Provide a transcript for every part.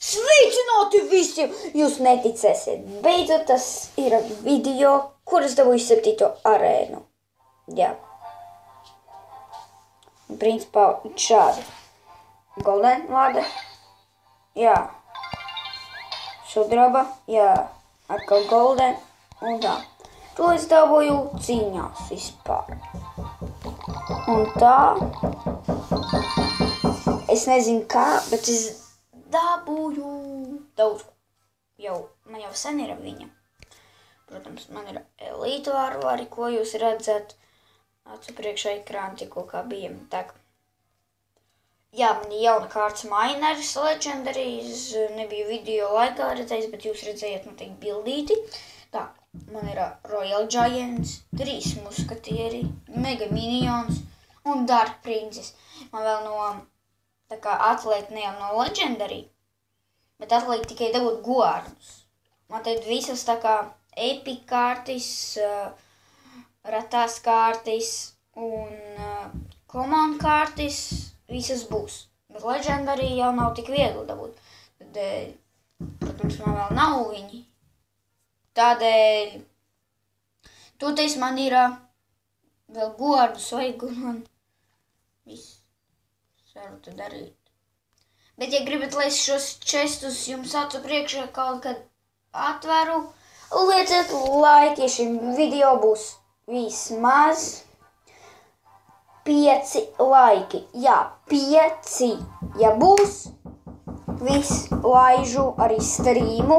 Sveicināti visiem! Jūs neticēsiet, beidzot tas ir video, kur es dabūju 7. arēnu. Jā. Principā šādi. Golden vārda. Jā. Sudraba. Jā. Atkal golden. Un tā. To es dabūju cīņās vispār. Un tā. Es nezinu kā, bet es dabūju daudz. Man jau sen ir viņa. Protams, man ir elītu vārvari, ko jūs redzat. Acu priekšā ekrāna tikko kā bija. Tā. Jā, man ir jauna kārtas Miners Legendaries. Nebija video laikā redzējis, bet jūs redzējat noteikti bildīti. Tā, man ir Royal Giants, 3 muskatieri, Mega Minions un Dark Princess. Man vēl no tā kā atliek ne jau no Legendary, bet atliek tikai dabūt guārnus. Man te visas tā kā epic kārtis, ratās kārtis un common kārtis, visas būs. Bet Legendary jau nav tik viegli dabūt. Tad, protams, man vēl nav viņi. Tādēļ, toties man ir vēl guārnus vajag un man viss. Varu to darīt. Bet, ja gribat, lai es šos čestus jums acu priekšā kaut kad atveru, lieciet laiki, šim video būs vismaz 5 laiki. Jā, 5. Ja būs, viss laižu arī streamu.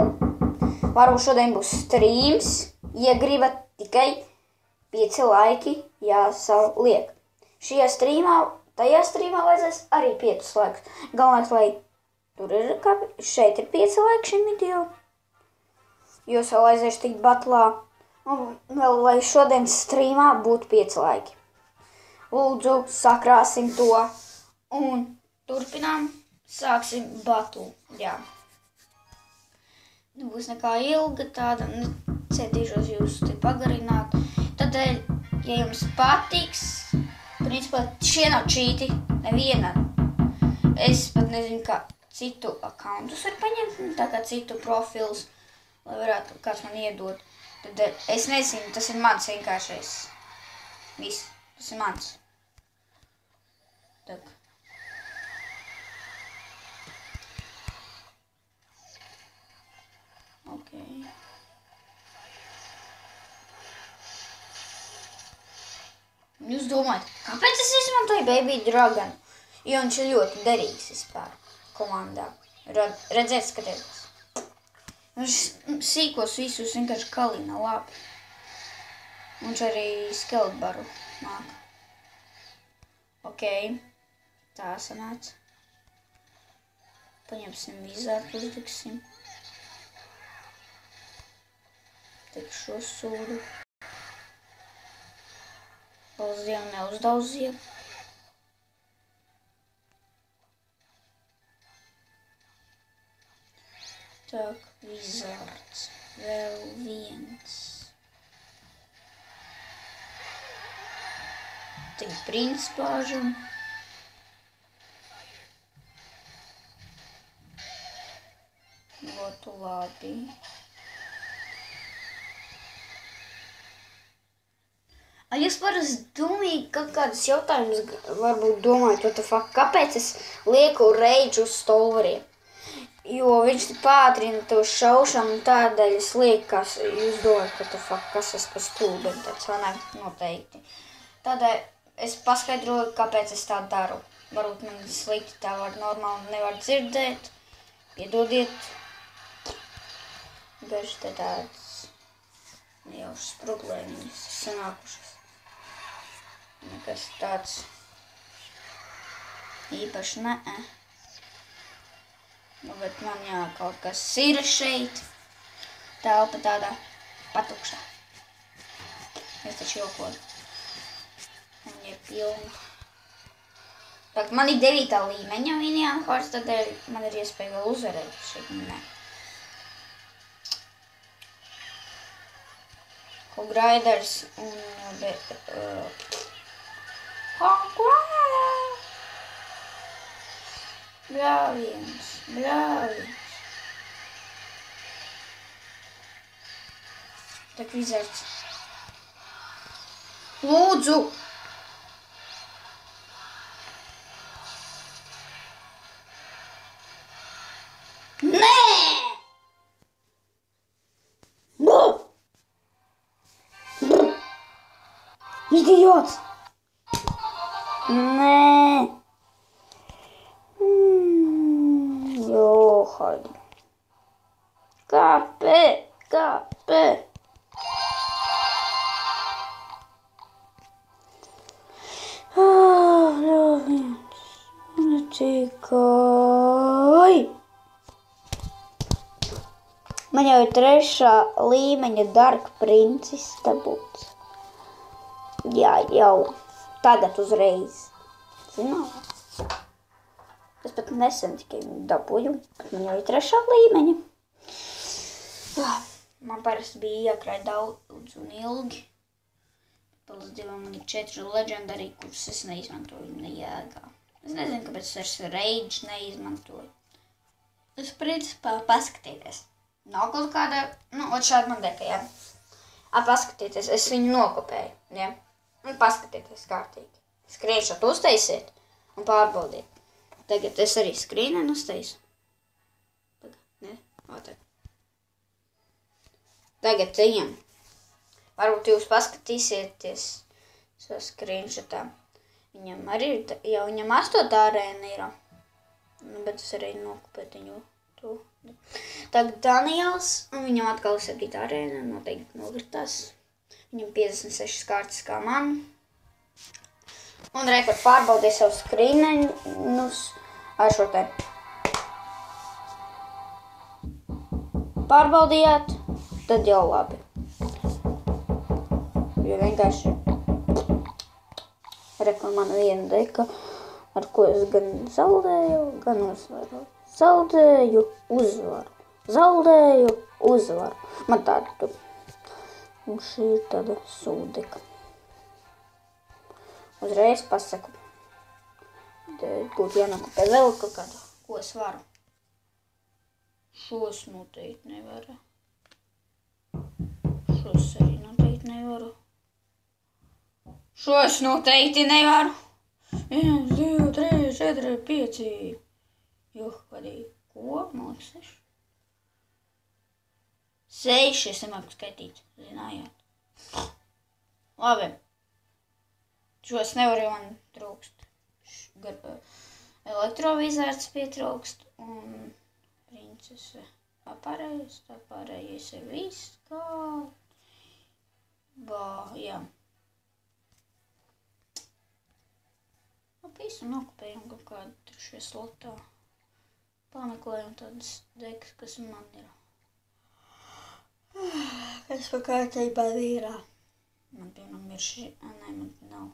Varbūt šodien būs streams. Ja gribat, tikai 5 laiki jāsaliek. Šajā streamā Tajā streamā vajadzēs arī 5 laikus. Galvenais, lai tur ir, šeit ir 5 laiki šim video. Jūs vēl aiziešu tikt batlā. Un vēl, lai šodien streamā būtu 5 laiki. Lūdzu, sakrāsim to. Un turpinām. Sāksim batlu. Jā. Nebūs nekā ilga tāda. Centīšos jūs te pagarināt. Tādēļ, ja jums patiks, principā šie nav čīti, neviena. Es pat nezinu, kā citu accountus var paņemt, tā kā citu profilus, lai varētu kāds man iedot. Tad es nezinu, tas ir mans vienkāršais. Viss, tas ir mans. Tak. Ok. Jūs domājat, kāpēc es izmantoju Baby Dragon? Jo viņš ir ļoti derīgs vispār komandā. Redzēt, skatieties. Viņš sīkos visus vienkārši kalina labi. Viņš arī skeletbaru māk. Ok. Tā sanāca. Paņemsim vizārdu, uzliksim. Tik šo sūdu. Paldies, neuzdauzīju. Tak, vizārds. Vēl viens. Tik principāžam. Ļoti labi. Jūs parasti domīgi kaut kādus jautājumus varbūt domājat, what the fuck, kāpēc es lieku rage uz stolvariem? Jo viņš pātrina to šaušanu un tādēļ es lieku, kas jūs domājat, what the fuck, kas es pa stulbeni, tāds vai ne, noteikti. Tādēļ es paskaidroju, kāpēc es tā daru. Varbūt man slikti tā var normāli nevar dzirdēt, piedodiet. Gaži te tāds nejaušas problēmas sanākušas. Nekas tāds īpaši ne. Nu, bet man jā, kaut kas ir šeit. Telpa tāda patukša. Es taču jokodu. Un ir pilna. Pat man ir 9. līmeņa viņā vārds, tādēļ man ir iespēja vēl uzvarēt šeit. Ne. Hogriders un Bļāviens. Tak Wizards. Lūdzu! Nē! Idiots! Nē! Johaļ! Kāpēc? Kāpēc? Tikai. Man jau ir 3. līmeņa Dark Princes dabūts. Jā, jau tagad uzreiz. Zināt? Es pat nesen tikai dabūju, bet man jau ir 3. līmeņa. Jā, man parasti bija jākrāj daudz un ilgi. Pēc 2 man ir 4 legendary, kurus es neizmantoju nejēgā. Es nezinu, kāpēc es rage neizmantoju. Es principā paskatieties. Nav kaut kāda, šāda man deka, jā. Paskatieties, es viņu nokopēju, jā. Un paskatieties kārtīgi. Screenshot uztaisiet un pārbaudiet. Tagad es arī screenen uztaisu. Tagad ejam. Varbūt jūs paskatīsieties savā screenshotā. Viņam arī jau viņam 8. arēna ir. Bet es arī nokopēju viņu to. Tagad Daniels, un viņam atkal 7. arēna, noteikti nogritās. Viņam 56 kārtas kā man. Un rekord pārbaudīja savu screenenus ar šo te. Pārbaudījāt, tad jau labi. Jo vienkārši rekord man viena deka, ar ko es gan zaudēju, gan uzvaru. Zaudēju, uzvaru. Zaudēju, uzvaru. Man tāda tur. Un šī ir tāda sūdeka. Uzreiz pasaku. Būtu jānokopē vēl kaut kādu, ko es varu. Šos noteikti nevaru. Šos arī noteikti nevaru. Šos noteikti nevaru. 1, 2, 3, 4, 5. Vadīju. Ko? Man liekas 6. 6 es nemāku skaitīt. Zinājāt. Labi. Šos nevaru, jo man trūkst. Elektrovizārds pietrūkst. Un princese pareiz. Tā pareiz ir viss kā. Jā. Visu nokopējam kaut kādu 3. slotā. Pameklējam tādas dekas, kas man ir. Kas pa kārtībā ir. Man piemēram ir šī, nē, man nav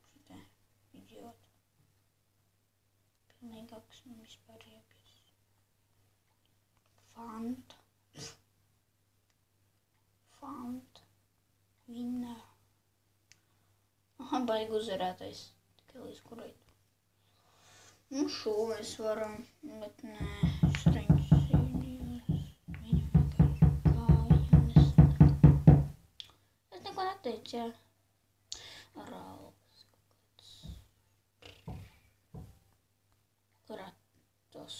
šitā idiota. Pilnīgāks man vispār iepies. Fanta. Winner. Baigi uzvarētais. Tikai līdz kurai. Šo mēs varam, bet nē, streņas īnījos. Viņam kājas. Es neko neteicu, jā. Raugas kaut kāds.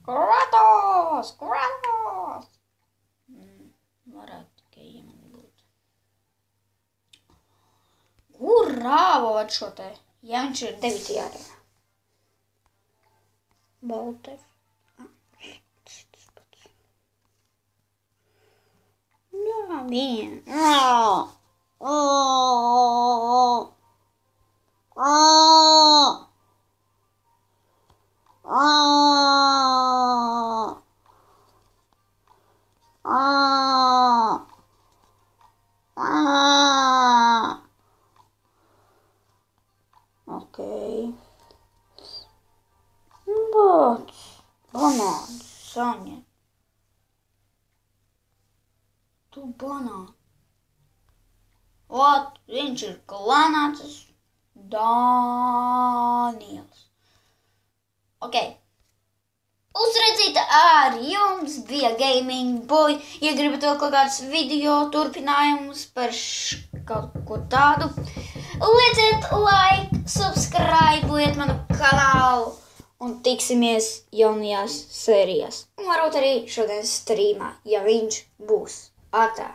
Kratos! Varētu tikai iemani būt. Kur rāvot šo te? Jā, viņš ir 9. arēnā. Baltev. Tas pats. Jā, vien. Okay. Banāns, saņem. Tu banāns. Viņš ir klanāts Daniels. Ok. uzraidzīta ar jums bija Gaming Boy. Ja gribat vēl kaut kāds video turpinājumus par kaut ko tādu, lieciet like, subscribe-ujiet manu kanālu un tiksimies jaunajās sērijās. Un varbūt arī šodien streamā, ja viņš būs. Atā!